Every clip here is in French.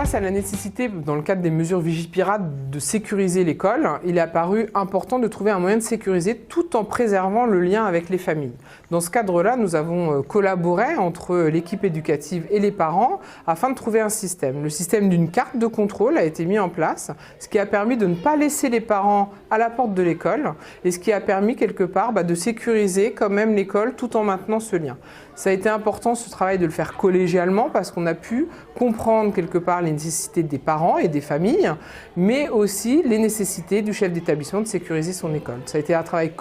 Face à la nécessité, dans le cadre des mesures Vigipirate, de sécuriser l'école, il est apparu important de trouver un moyen de sécuriser tout en préservant le lien avec les familles. Dans ce cadre-là, nous avons collaboré entre l'équipe éducative et les parents afin de trouver un système. Le système d'une carte de contrôle a été mis en place, ce qui a permis de ne pas laisser les parents à la porte de l'école et ce qui a permis quelque part de sécuriser quand même l'école tout en maintenant ce lien. Ça a été important ce travail de le faire collégialement parce qu'on a pu comprendre quelque part les nécessités des parents et des familles, mais aussi les nécessités du chef d'établissement de sécuriser son école. Ça a été un travail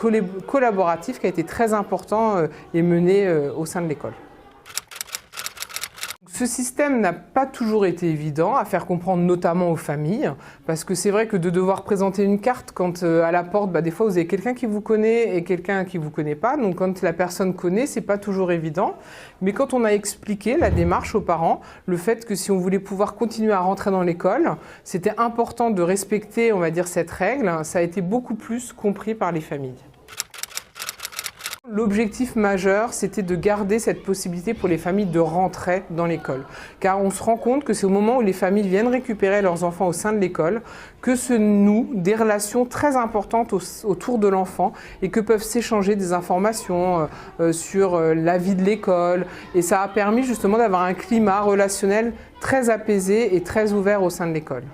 collaboratif qui a été très important et mené au sein de l'école. Ce système n'a pas toujours été évident à faire comprendre, notamment aux familles, parce que c'est vrai que de devoir présenter une carte quand à la porte, des fois vous avez quelqu'un qui vous connaît et quelqu'un qui ne vous connaît pas, donc quand la personne connaît, c'est pas toujours évident. Mais quand on a expliqué la démarche aux parents, le fait que si on voulait pouvoir continuer à rentrer dans l'école, c'était important de respecter, on va dire, cette règle, ça a été beaucoup plus compris par les familles. L'objectif majeur, c'était de garder cette possibilité pour les familles de rentrer dans l'école. Car on se rend compte que c'est au moment où les familles viennent récupérer leurs enfants au sein de l'école que se nouent des relations très importantes autour de l'enfant et que peuvent s'échanger des informations sur la vie de l'école. Et ça a permis justement d'avoir un climat relationnel très apaisé et très ouvert au sein de l'école.